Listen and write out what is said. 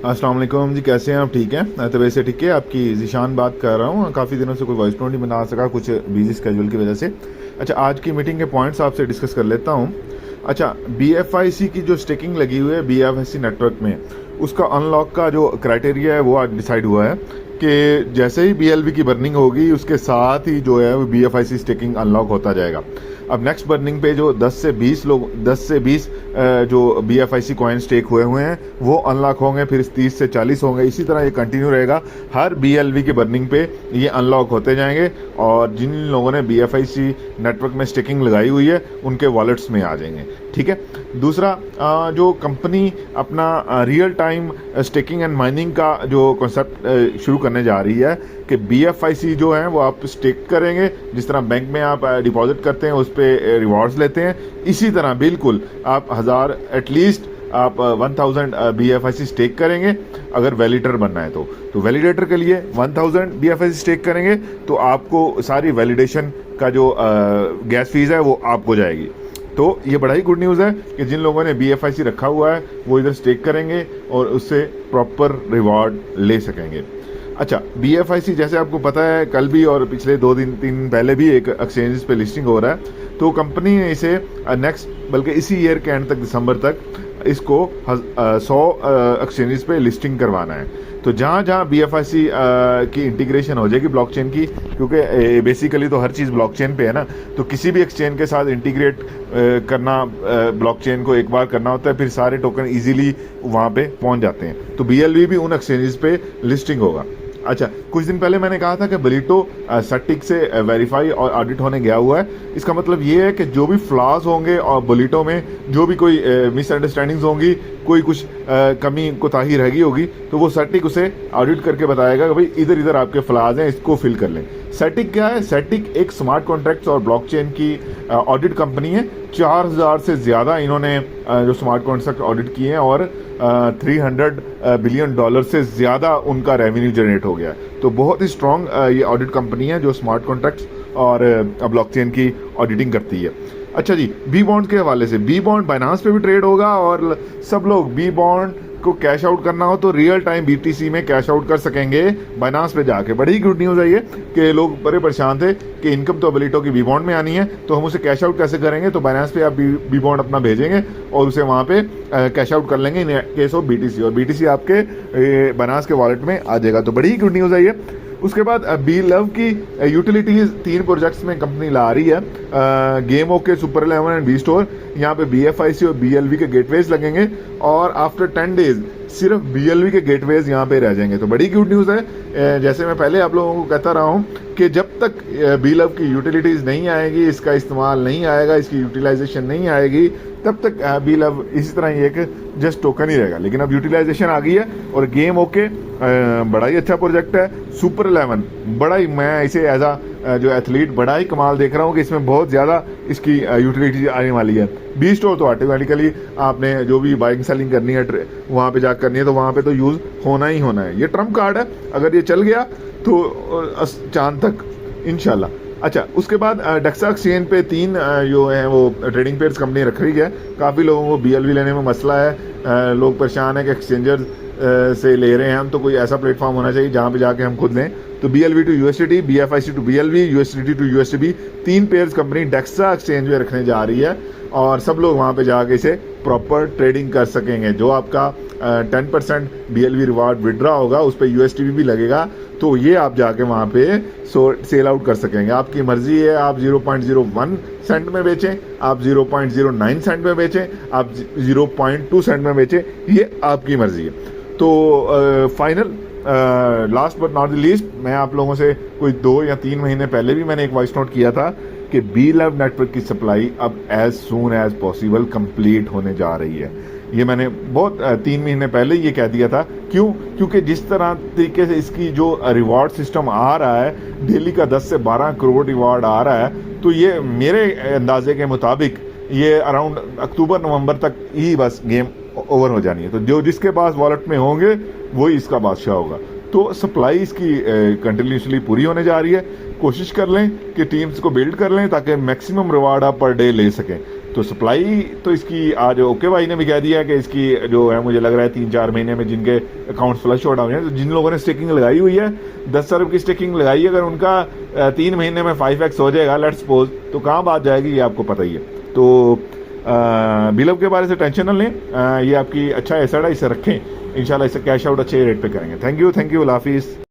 अस्सलाम वालेकुम जी, कैसे हैं आप? ठीक हैं? तबीयत से ठीक है? आपकी ज़ीशान बात कर रहा हूँ। काफ़ी दिनों से कोई वॉइस नोट नहीं बना सका, कुछ बिजी स्केड्यूल की वजह से। अच्छा, आज की मीटिंग के पॉइंट्स आपसे डिस्कस कर लेता हूँ। अच्छा, BFIC की जो स्टेकिंग लगी हुई है BFIC नेटवर्क में, उसका अनलॉक का जो क्राइटेरिया है वो आज डिसाइड हुआ है कि जैसे ही BLV की बर्निंग होगी उसके साथ ही जो है वो BFIC स्टेकिंग अनलॉक होता जाएगा। अब नेक्स्ट बर्निंग पे जो 10 से 20 जो BFIC कॉइन स्टेक हुए हैं वो अनलॉक होंगे, फिर 30 से 40 होंगे। इसी तरह ये कंटिन्यू रहेगा, हर BLV के बर्निंग पे ये अनलॉक होते जाएंगे और जिन लोगों ने BFIC नेटवर्क में स्टेकिंग लगाई हुई है उनके वॉलेट्स में आ जाएंगे। ठीक है। दूसरा, जो कंपनी अपना real time staking and mining का जो कॉन्सेप्ट शुरू करने जा रही है कि BFIC जो है वो आप स्टेक करेंगे, जिस तरह बैंक में आप डिपॉजिट करते हैं उस पर रिवॉर्ड्स लेते हैं, इसी तरह बिल्कुल आप 1000 एटलीस्ट आप 1000 BFIC स्टेक करेंगे अगर वैलिडेटर बनना है तो वैलिडेटर के लिए 1000 BFIC स्टेक करेंगे तो आपको सारी वैलिडेशन का जो गैस फीस है वो आपको जाएगी। तो ये बड़ा ही गुड न्यूज़ है कि जिन लोगों ने BFIC रखा हुआ है वो इधर स्टेक करेंगे और उससे प्रॉपर रिवॉर्ड ले सकेंगे। अच्छा, BFIC जैसे आपको पता है कल भी और पिछले 2 दिन 3 पहले भी एक एक्सचेंजेस पे लिस्टिंग हो रहा है, तो कंपनी ने इसे नेक्स्ट बल्कि इसी ईयर के एंड तक दिसंबर तक इसको 100 एक्सचेंजेस पे लिस्टिंग करवाना है। तो जहाँ जहाँ BFIC की इंटीग्रेशन हो जाएगी ब्लॉकचेन की, क्योंकि बेसिकली तो हर चीज़ ब्लॉकचेन पे है ना, तो किसी भी एक्सचेंज के साथ इंटीग्रेट करना ब्लॉकचेन को एक बार करना होता है, फिर सारे टोकन इजीली वहाँ पे पहुँच जाते हैं। तो BLV भी उन एक्सचेंजेस पे लिस्टिंग होगा। अच्छा, कुछ दिन पहले मैंने कहा था कि बलीटो सटिक से वेरीफाई और ऑडिट होने गया हुआ है। इसका मतलब ये है कि जो भी फ्लॉज होंगे और बलीटो में जो भी कोई मिसअंडरस्टैंडिंग्स होंगी, कोई कुछ कमी कोताही रह गई होगी, तो वो सटिक उसे ऑडिट करके बताएगा कि भाई इधर इधर आपके फ्लॉज हैं, इसको फिल कर लें। सटिक क्या है? सटिक एक स्मार्ट कॉन्ट्रैक्ट्स और ब्लॉकचेन की ऑडिट कंपनी है। 4000 से ज़्यादा इन्होंने जो स्मार्ट कॉन्ट्रैक्ट ऑडिट किए हैं और $300 बिलियन से ज़्यादा उनका रेवेन्यू जनरेट हो गया है। तो बहुत ही स्ट्रॉन्ग ये ऑडिट कंपनी है जो स्मार्ट कॉन्ट्रैक्ट्स और ब्लॉकचेन की ऑडिटिंग करती है। अच्छा जी, बी बॉन्ड के हवाले से, बी बॉन्ड बाइनांस पे भी ट्रेड होगा और सब लोग बी बॉन्ड को कैश आउट करना हो तो रियल टाइम BTC में कैश आउट कर सकेंगे बाइनांस पे जाके। बड़ी गुड न्यूज़ है ये कि लोग बड़े परेशान थे कि इनकम तो बलीटो की बी बॉन्ड में आनी है, तो हम उसे कैश आउट कैसे करेंगे? तो बाइनांस पे आप बी बॉन्ड अपना भेजेंगे और उसे वहाँ पे कैश आउट कर लेंगे इन केस ऑफ BTC, और BTC आपके बाइनांस के वॉलेट में आ जाएगा। तो बड़ी गुड न्यूज़ है ये। उसके बाद BLV की यूटिलिटीज़ 3 प्रोजेक्ट्स में कंपनी ला रही है, game okay, super 11 and B store. यहाँ पे BFIC और BLV के गेटवेज लगेंगे और आफ्टर 10 डेज सिर्फ BLV के गेटवेज यहाँ पे रह जाएंगे। तो बड़ी गुड न्यूज़ है। जैसे मैं पहले आप लोगों को कहता रहा हूँ कि जब तक BLV की यूटिलिटीज़ नहीं आएगी, इसका इस्तेमाल नहीं आएगा, इसकी यूटिलाइजेशन नहीं आएगी, तब तक BLV इसी तरह ही एक जस्ट टोकन ही रहेगा। लेकिन अब यूटिलाइजेशन आ गई है और गेम ओके बड़ा ही अच्छा प्रोजेक्ट है। सुपर 11 बड़ा ही, मैं इसे एज आ जो एथलीट बड़ा ही कमाल देख रहा हूँ कि इसमें बहुत ज़्यादा इसकी यूटिलिटी आने वाली है। बी स्टोर तो ऑटोमेटिकली आपने जो भी बाइंग सेलिंग करनी है वहाँ पे जाकर करनी है तो वहाँ पे तो यूज़ होना ही होना है। ये ट्रम्प कार्ड है, अगर ये चल गया तो चांद तक इंशाल्लाह। अच्छा, उसके बाद डेक्सा एक्सचेंज पे 3 जो हैं वो ट्रेडिंग पेयर्स कंपनी रख रही है। काफ़ी लोगों को BLV लेने में मसला है, लोग परेशान है कि एक्सचेंजर से ले रहे हैं हम, तो कोई ऐसा प्लेटफॉर्म होना चाहिए जहाँ पे जाके हम खुद लें। तो BLV to USDT, BFIC to BLV, USDT to USDB 3 pairs company डेक्सा एक्सचेंज में रखने जा रही है और सब लोग वहाँ पे जाके इसे प्रॉपर ट्रेडिंग कर सकेंगे। जो आपका 10% BLV रिवार्ड विड्रा होगा उस पर USDB भी लगेगा, तो ये आप जाके वहाँ पे सेल आउट कर सकेंगे। आपकी मर्जी है, आप 0.01 सेंट में बेचें, आप 0.09 सेंट में बेचें, आप 0.2 सेंट में बेचें, ये आपकी मर्जी है। तो final last but not the least, मैं आप लोगों से कोई 2 या 3 महीने पहले भी मैंने एक वॉइस नोट किया था कि BLV नेटवर्क की सप्लाई अब as soon as possible complete होने जा रही है। ये मैंने बहुत 3 महीने पहले ये कह दिया था। क्यों? क्योंकि जिस तरह तरीके से इसकी जो रिवॉर्ड सिस्टम आ रहा है, डेली का 10 से 12 करोड़ रिवॉर्ड आ रहा है, तो ये मेरे अंदाजे के मुताबिक ये अराउंड अक्टूबर नवंबर तक ही बस गेम ओवर हो जानी है। तो जो जिसके पास वॉलेट में होंगे वही इसका बादशाह होगा। तो सप्लाई इसकी कंटिन्यूसली पूरी होने जा रही है। कोशिश कर लें कि टीम्स को बिल्ड कर लें ताकि मैक्सिमम रिवार्ड आप पर डे ले सकें। तो सप्लाई तो इसकी आज ओके भाई ने भी कह दिया है कि इसकी जो है मुझे लग रहा है 3-4 महीने में जिनके अकाउंट फ्लश आउट हैं, तो जिन लोगों ने स्टेकिंग लगाई हुई है 10 अरब की स्टेकिंग लगाई है, अगर उनका 3 महीने में 5x हो जाएगा लेट्स सपोज, तो कहाँ बात जाएगी ये आपको पता ही है। तो बिलव के बारे से टेंशन न लें, ये आपकी अच्छा एसेट है, इसे रखें, इंशाल्लाह इसे कैश आउट अच्छे रेट पे करेंगे। थैंक यू अल्लाह हाफिज़।